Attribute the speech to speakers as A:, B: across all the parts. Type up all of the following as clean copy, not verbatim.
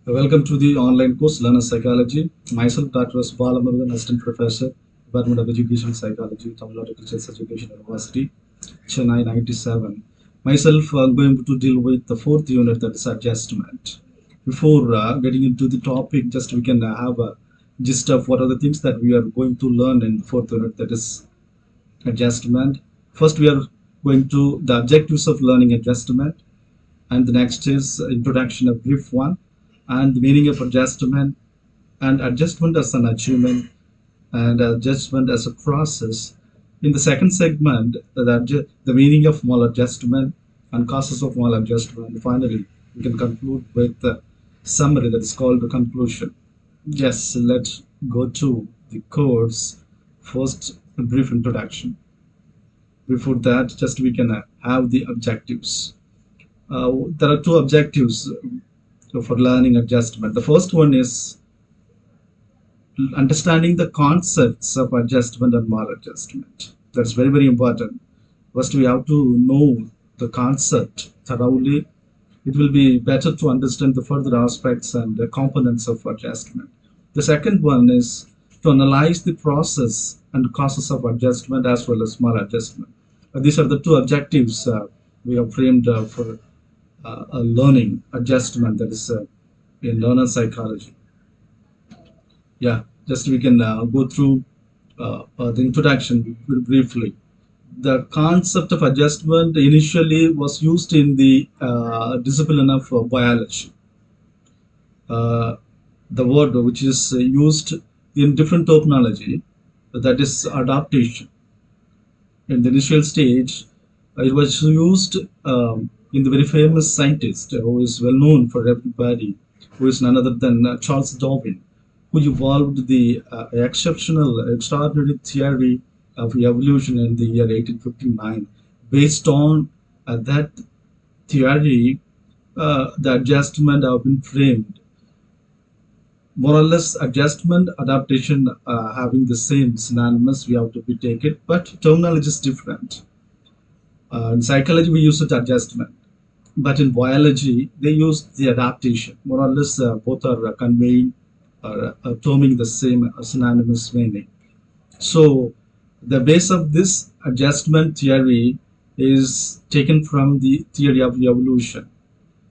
A: Welcome to the online course Learner Psychology. Myself, Dr. S. Balamurugan, Assistant Professor, Department of Education Psychology, Tamil Nadu Teachers Education University, Chennai 97. Myself, I'm going to deal with the fourth unit, that is adjustment. Before getting into the topic, just we can have a gist of what are the things that we are going to learn in the fourth unit, that is adjustment. First, we are going to the objectives of learning adjustment, and the next is introduction, of brief one, and the meaning of adjustment, and adjustment as an achievement, and adjustment as a process. In the second segment, the meaning of maladjustment and causes of maladjustment. Finally, we can conclude with the summary, that is called the conclusion. Yes, let's go to the course. First, a brief introduction. Before that, just we can have the objectives. There are two objectives for learning adjustment. The first one is understanding the concepts of adjustment and maladjustment. That's very, very important. First, we have to know the concept thoroughly. It will be better to understand the further aspects and the components of adjustment. The second one is to analyze the process and causes of adjustment as well as maladjustment. These are the two objectives we have framed for learning adjustment, that is in learner psychology. Yeah, just we can go through the introduction very briefly. The concept of adjustment initially was used in the discipline of biology. The word which is used in different terminology, that is adaptation. In the initial stage, it was used in the very famous scientist who is well known for everybody, who is none other than Charles Darwin, who evolved the extraordinary theory of evolution in the year 1859. Based on that theory, the adjustment have been framed. More or less, adjustment, adaptation having the same synonymous, we have to be taken, but terminology is different. In psychology, we use it adjustment, but in biology, they use the adaptation. More or less, both are conveying or terming the same synonymous meaning. So, the base of this adjustment theory is taken from the theory of evolution,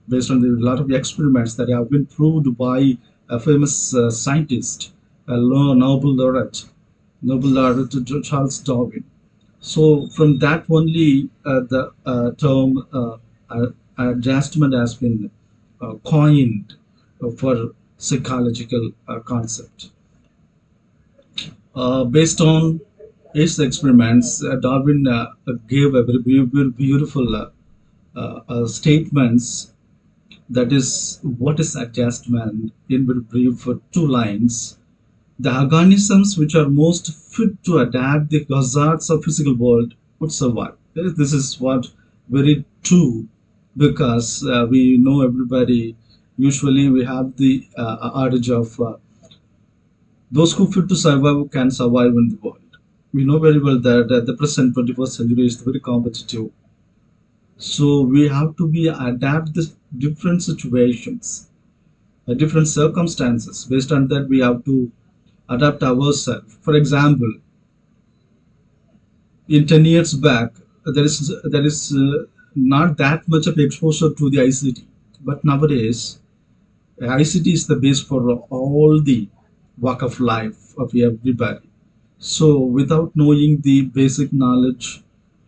A: based on a lot of experiments that have been proved by a famous scientist, a Nobel laureate Charles Darwin. So from that only the term adjustment has been coined for psychological concept. Based on his experiments, Darwin gave a very beautiful statements, that is what is adjustment in very brief 2 lines. The organisms which are most fit to adapt the hazards of physical world would survive. This is what very true, because we know everybody, usually we have the adage of those who fit to survive can survive in the world. We know very well that the present 21st century is very competitive. So we have to be adapt the different situations, different circumstances. Based on that, we have to adapt ourselves. For example, in 10 years back, there is not that much of exposure to the ICT, but nowadays, ICT is the base for all the walk of life of everybody. So without knowing the basic knowledge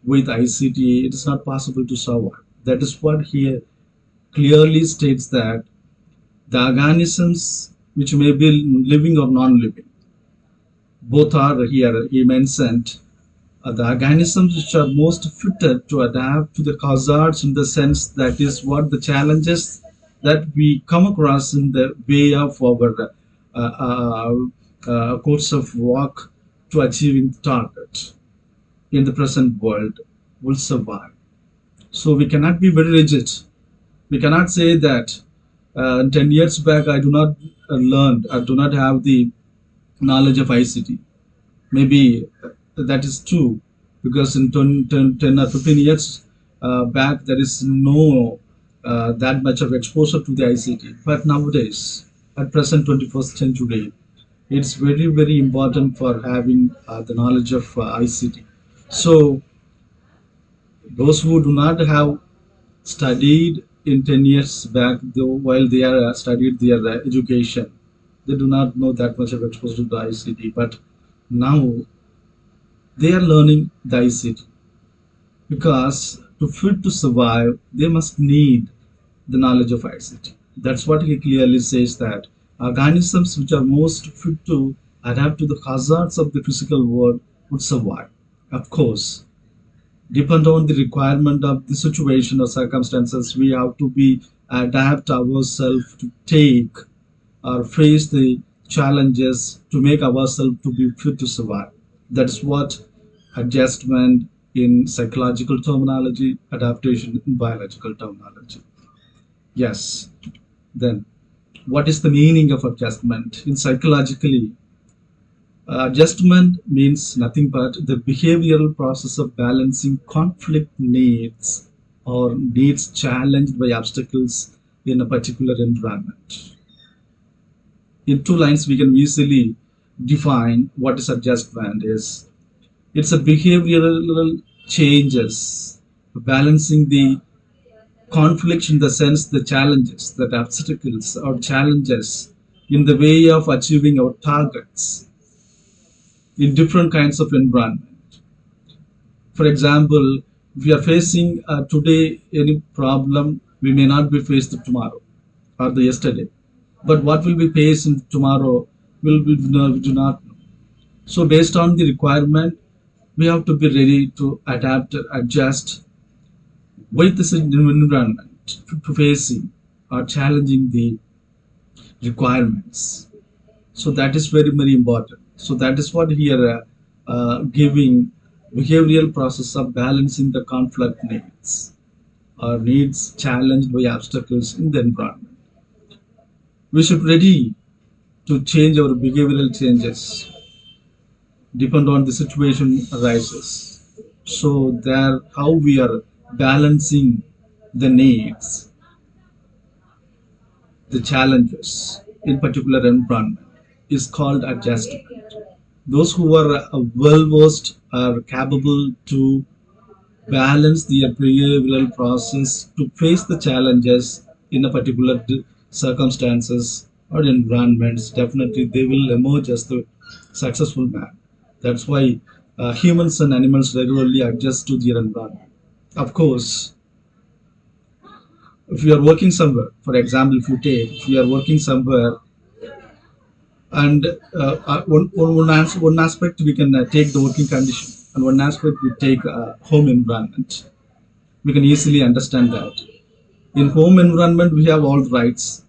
A: with ICT, it is not possible to survive. That is what here clearly states, that the organisms which may be living or non-living, both are here, he mentioned, the organisms which are most fitted to adapt to the hazards, in the sense that is what the challenges that we come across in the way of our course of walk to achieving the target in the present world will survive. So we cannot be very rigid. We cannot say that 10 years back I do not I do not have the knowledge of ICT. Maybe that is true, because in 10 or 15 years back there is no that much of exposure to the ICT. But nowadays, at present 21st century, it's very very important for having the knowledge of ICT. So those who do not have studied in 10 years back, though while they are studied their education, they do not know that much of exposure to ICT. But now they are learning the ICT because to fit to survive, they must need the knowledge of ICT. That's what he clearly says, that organisms which are most fit to adapt to the hazards of the physical world would survive. Of course, depend on the requirement of the situation or circumstances, we have to be adapt ourselves to take or face the challenges to make ourselves to be fit to survive. That's what adjustment in psychological terminology, adaptation in biological terminology. Yes. Then what is the meaning of adjustment in psychologically? Adjustment means nothing but the behavioral process of balancing conflict needs or needs challenged by obstacles in a particular environment. In two lines, we can easily define what is adjustment is. It's a behavioral changes, balancing the conflicts in the sense the challenges, that obstacles or challenges in the way of achieving our targets in different kinds of environment. For example, if we are facing today any problem, we may not be faced tomorrow or the yesterday. But what will be faced in tomorrow we do not know. So based on the requirement, we have to be ready to adapt, adjust with this environment to facing or challenging the requirements. So that is very very important. So that is what here giving behavioral process of balancing the conflict needs or needs challenged by obstacles in the environment. We should ready to change our behavioral changes depend on the situation arises. So there how we are balancing the needs, the challenges in particular environment is called adjustment. Those who are well versed are capable to balance their behavioral process to face the challenges in a particular circumstances or environments. Definitely they will emerge as the successful man. That's why humans and animals regularly adjust to their environment. Of course, if you are working somewhere, for example, if you are working somewhere and one aspect we can take the working condition and one aspect we take home environment. We can easily understand that in home environment we have all the rights.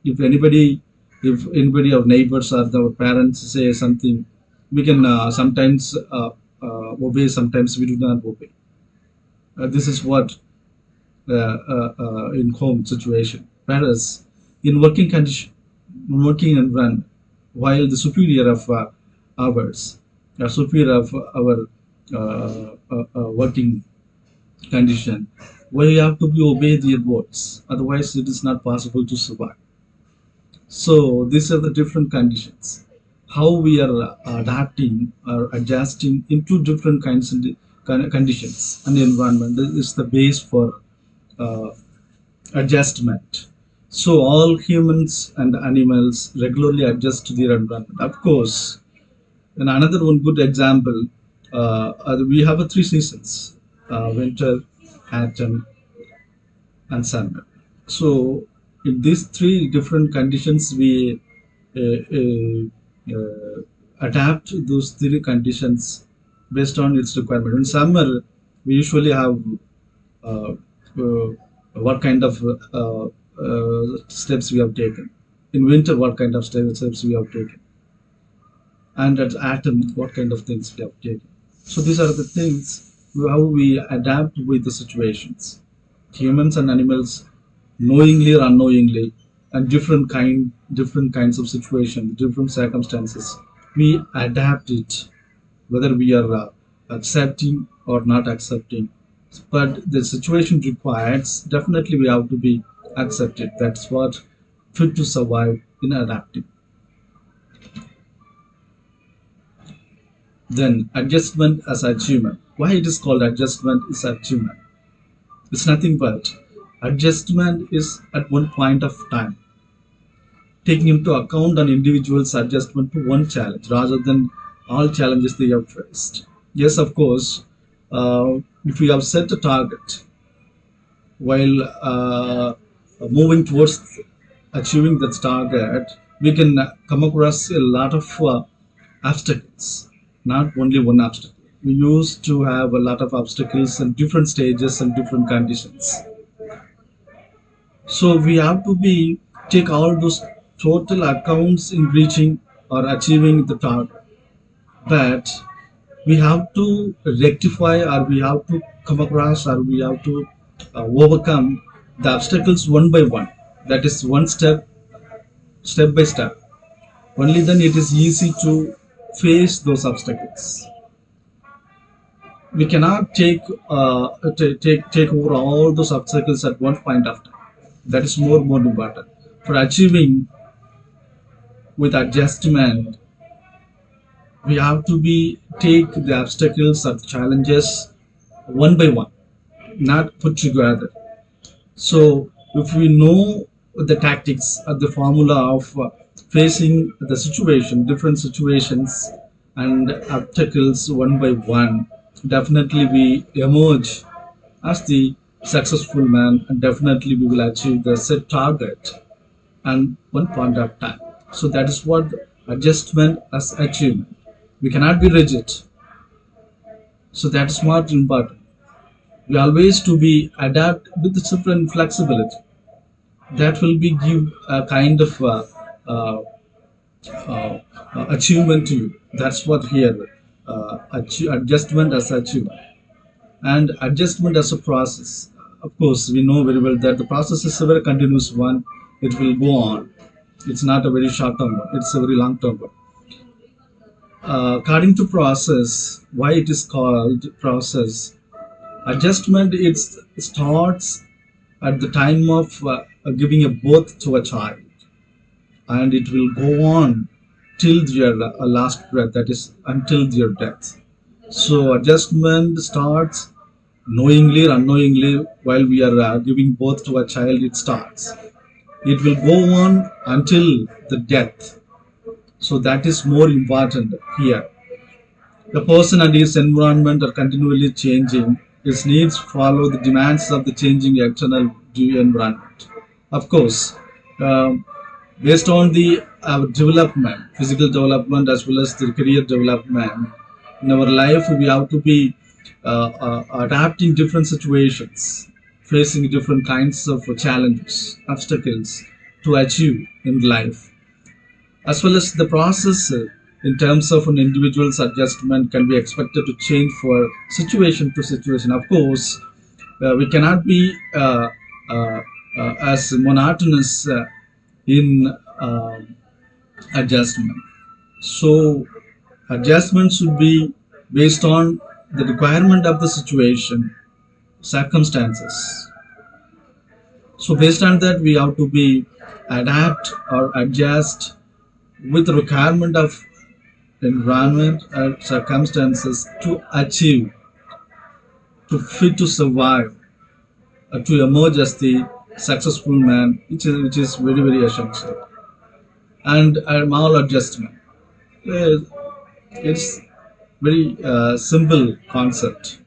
A: If anybody, if anybody of neighbors or our parents say something, we can sometimes obey, sometimes we do not obey. This is what in home situation. Whereas in working condition, working environment, while the superior of ours, superior of our working condition, we have to be obey their words. Otherwise, it is not possible to survive. So these are the different conditions. How we are adapting or adjusting into different kinds of conditions and environment. This is the base for uh, adjustment. So all humans and animals regularly adjust to their environment. Of course, and another one good example, we have three seasons: winter, autumn, and summer. So in these three different conditions, we adapt those three conditions based on its requirement. In summer, we usually have uh, uh, what kind of steps we have taken. In winter, what kind of steps we have taken. And at atom, what kind of things we have taken. So these are the things how we adapt with the situations. Humans and animals, knowingly or unknowingly, and different kinds of situations, different circumstances, we adapt it, whether we are accepting or not accepting. but the situation requires, definitely we have to be accepted. That's what fit to survive in adapting. Then adjustment as achievement. Why it is called adjustment is achievement? It's nothing but adjustment is at one point of time, taking into account an individual's adjustment to one challenge rather than all challenges they have faced. Yes, of course, if we have set a target while moving towards achieving that target, we can come across a lot of obstacles, not only one obstacle. We used to have a lot of obstacles in different stages and different conditions. So we have to be take all those total accounts in reaching or achieving the target. But we have to rectify, or we have to come across, or we have to overcome the obstacles one by one. That is one step, step by step. Only then it is easy to face those obstacles. We cannot take over all those obstacles at one point of time. That is more important. For achieving with adjustment, we have to be take the obstacles or challenges one by one, not put together. So if we know the tactics or the formula of facing the situation, different situations and obstacles one by one, definitely we emerge as the successful man, and definitely we will achieve the set target and one point of time. So that is what adjustment as achievement. We cannot be rigid. So that is not important. We always to be adapt with different flexibility. That will be give a kind of achievement to you. That's what here adjustment as achievement, and adjustment as a process. Of course, we know very well that the process is a very continuous one. It will go on. It's not a very short term one. It's a very long term one. According to process, why it is called process? Adjustment it starts at the time of giving a birth to a child, and it will go on till their last breath, that is until their death. So adjustment starts knowingly or unknowingly while we are giving birth to a child. It starts. It will go on until the death. So that is more important here. The person and his environment are continually changing. His needs follow the demands of the changing external environment. Of course, um, based on the development, physical development as well as the career development in our life, we have to be adapting different situations, facing different kinds of challenges, obstacles to achieve in life, as well as the process in terms of an individual's adjustment can be expected to change for situation to situation. Of course, we cannot be as monotonous in adjustment. So adjustment should be based on the requirement of the situation, circumstances. So based on that, we have to be adapt or adjust with the requirement of environment and circumstances to achieve, to fit to survive, to emerge as the successful man, which is very essential. And maladjustment. Uh, it's very simple concept.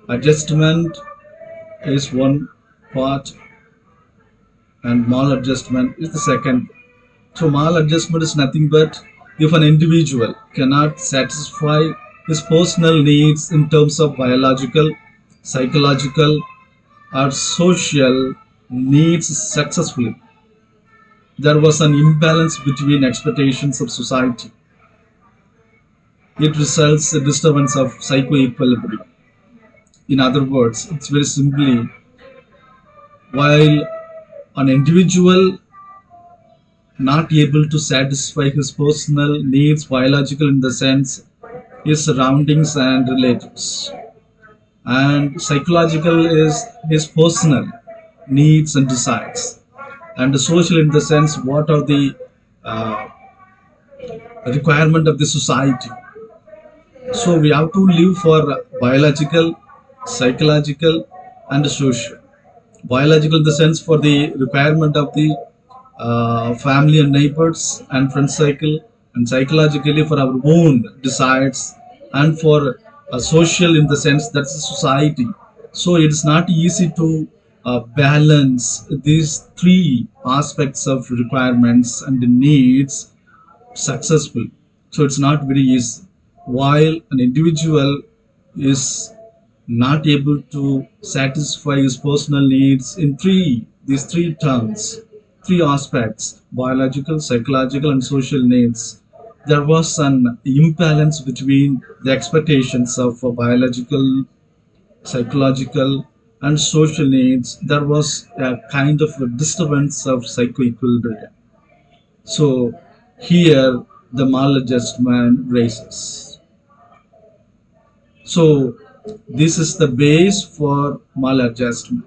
A: Adjustment is one part, and maladjustment is the second. So maladjustment is nothing but if an individual cannot satisfy his personal needs in terms of biological, psychological, or social needs successfully. There was an imbalance between expectations of society. It results in disturbance of psycho-equilibrium. In other words, it's very simply, while an individual not able to satisfy his personal needs, biological in the sense his surroundings and relatives, and psychological is his personal needs and desires, and the social in the sense what are the uh, requirement of the society. So we have to live for biological, psychological, and social. Biological in the sense for the requirement of the family and neighbors and friend cycle, and psychologically for our own desires, and for social in the sense that's a society. So it's not easy to balance these three aspects of requirements and the needs successful. So it's not very easy. While an individual is not able to satisfy his personal needs in these three terms, three aspects: biological, psychological, and social needs. There was an imbalance between the expectations of biological, psychological, and social needs. There was a kind of a disturbance of psychoequilibrium. So here the maladjustment raises. So this is the base for maladjustment.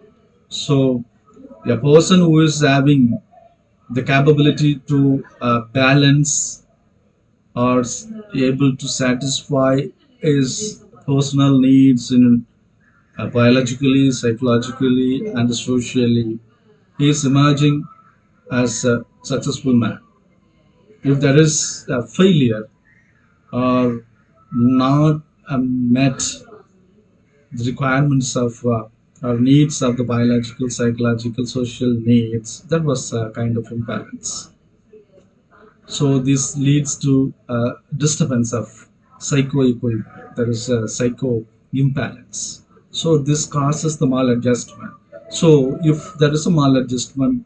A: So a person who is having the capability to balance or able to satisfy his personal needs in biologically, psychologically, and socially, he is emerging as a successful man. If there is a failure or not met the requirements of or needs of the biological, psychological, social needs, that was a kind of imbalance. So this leads to disturbance of psychoequilibrium. There is a psycho imbalance. So this causes the maladjustment. So if there is a maladjustment,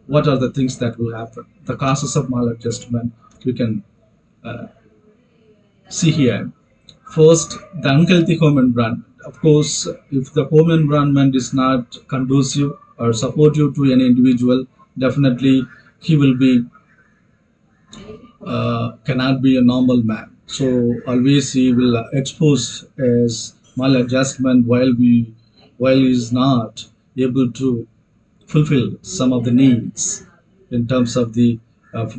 A: what are the things that will happen? The causes of maladjustment you can see here. First, the unhealthy home environment. Of course, if the home environment is not conducive or supportive to any individual, definitely he will be cannot be a normal man. So always he will expose as maladjustment while he is not able to fulfill some of the needs in terms of the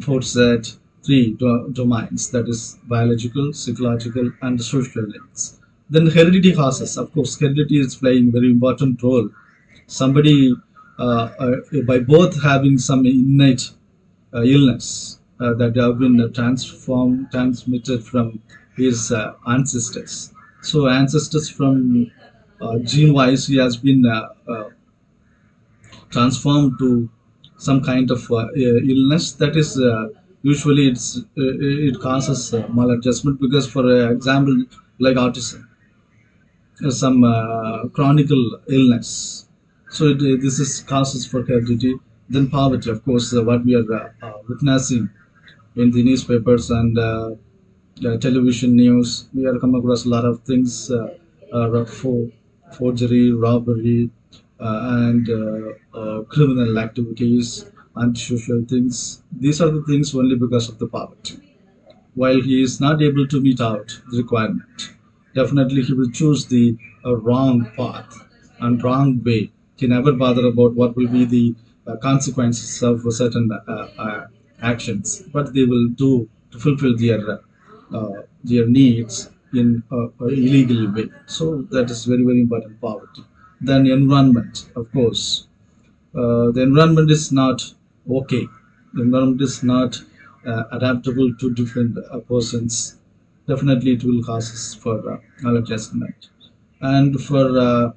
A: four set three domains, that is biological, psychological, and social needs. Then heredity causes, of course heredity is playing very important role. Somebody by both having some innate illness that have been transmitted from his ancestors. So ancestors from gene wise he has been transformed to some kind of illness that is usually it causes maladjustment, because for example like autism, some chronic illness. So this is causes for heredity. Then poverty, of course, what we are witnessing in the newspapers and television news, we are come across a lot of things, forgery, robbery, and criminal activities, antisocial things. These are the things only because of the poverty. While he is not able to meet out the requirement, definitely he will choose the wrong path and wrong way. He never bother about what will be the consequences of certain actions, but they will do to fulfill their needs in a illegal way. So that is very very important. Poverty. Then environment, of course, the environment is not okay. The environment is not adaptable to different persons. Definitely, it will cause for maladjustment. And for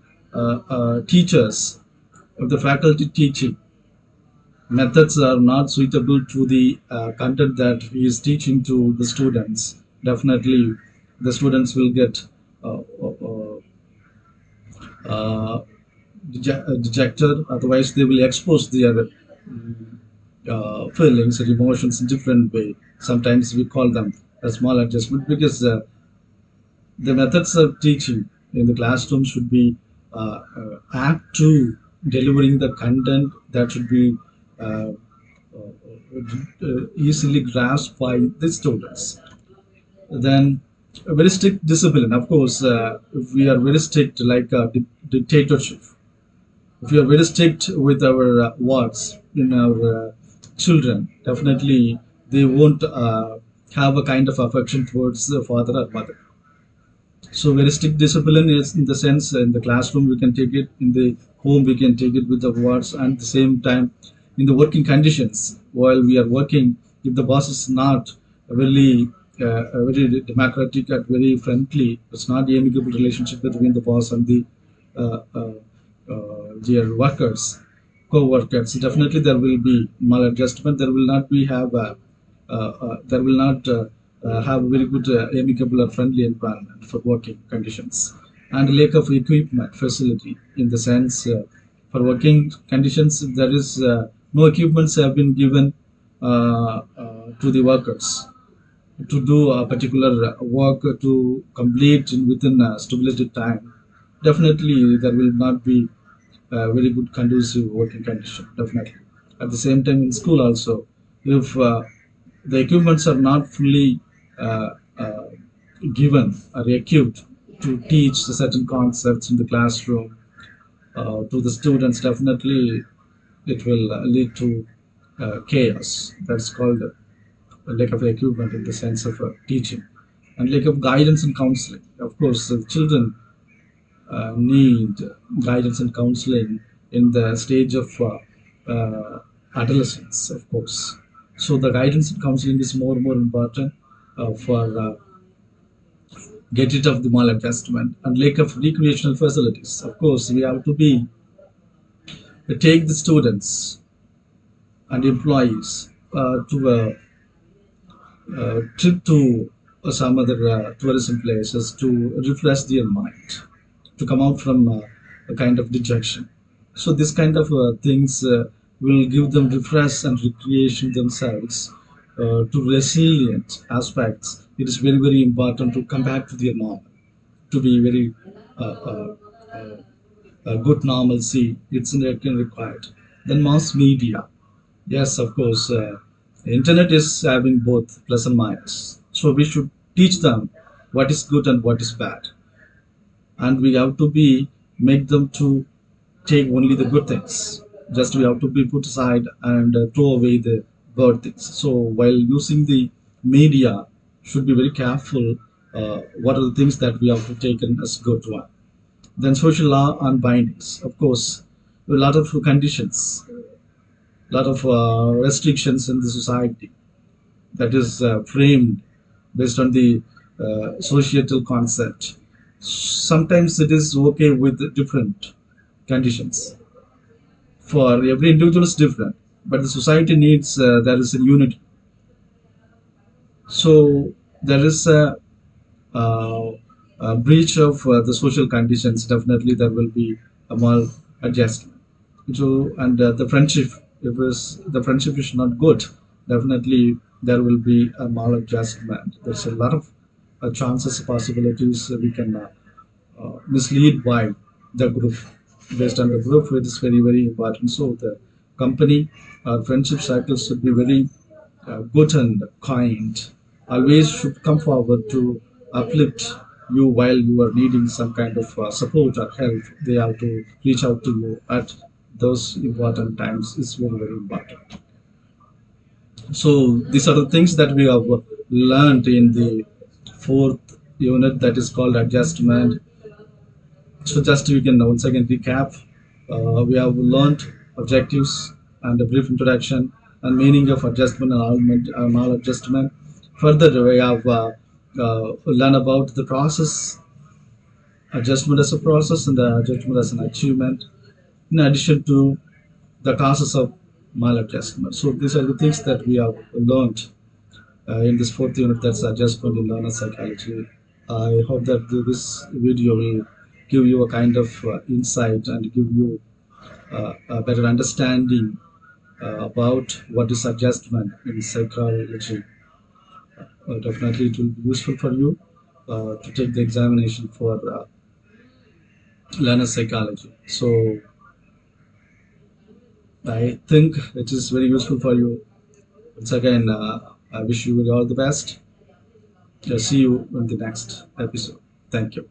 A: teachers, if the faculty teaching methods are not suitable to the content that he is teaching to the students, definitely the students will get uh, uh, uh, dejected. Otherwise, they will expose their feelings and emotions in different way. Sometimes we call them a small adjustment, because the methods of teaching in the classroom should be apt to delivering the content that should be easily grasped by the students. Then A very strict discipline. Of course, if we are very strict, like a dictatorship, if you are very strict with our words in our children, definitely they won't have a kind of affection towards the father or mother. So very strict discipline is in the sense in the classroom we can take it, in the home we can take it with the words, and at the same time in the working conditions while we are working, if the boss is not really very democratic and very friendly, it's not the amicable relationship between the boss and the uh, uh, their workers, co-workers. Definitely there will be maladjustment. There will not be have a there will not have a very good amicable or friendly environment for working conditions, and lack of equipment facility in the sense for working conditions there is no equipments have been given to the workers to do a particular work to complete in within a stipulated time. Definitely there will not be very good conducive working condition, definitely. At the same time in school also, if the equipments are not fully uh, uh, given or equipped to teach the certain concepts in the classroom to the students, definitely it will lead to chaos. That's called lack of equipment in the sense of teaching, and lack of guidance and counseling. Of course, the children need guidance and counseling in the stage of adolescence, of course. So the guidance and counseling is more and more important for get rid of the maladjustment and lack of recreational facilities. Of course, we have to be take the students and employees to a trip to some other tourism places to refresh their mind, to come out from a kind of dejection. So this kind of things will give them refresh and recreation themselves to resilient aspects. It is very very important to come back to their normal, to be very good normalcy. It's required. Then mass media. Yes, of course. Internet is having both plus and minus. So we should teach them what is good and what is bad, and we have to be make them to take only the good things. Just we have to be put aside and throw away the bad things. So while using the media, should be very careful. What are the things that we have to take in as good one? Then social law and bindings. Of course, a lot of conditions, a lot of restrictions in the society that is framed based on the societal concept. Sometimes it is okay with different conditions. For every individual is different, but the society needs there is a unity. So there is uh, a breach of the social conditions. Definitely there will be a maladjustment. So and the friendship, if is the friendship is not good, definitely there will be a maladjustment. There's a lot of chances, possibilities we can mislead by the group. Based on the group, it is very very important. So the company friendship cycles should be very good and kind. Always should come forward to uplift you while you are needing some kind of support or help. They have to reach out to you at those important times. Is very very important. So these are the things that we have learned in the fourth unit, that is called adjustment. So just we can once again recap. We have learned objectives and a brief introduction and meaning of adjustment and maladjustment. Further, we have learned about the process, adjustment as a process, and the adjustment as an achievement. In addition to the causes of maladjustment. So these are the things that we have learned in this fourth unit, that's adjustment in learner psychology. I hope that this video will give you a kind of insight and give you a better understanding about what is adjustment in psychology. Definitely, it will be useful for you to take the examination for learner psychology. So, I think it is very useful for you. Once again, I wish you all the best. See you in the next episode. Thank you.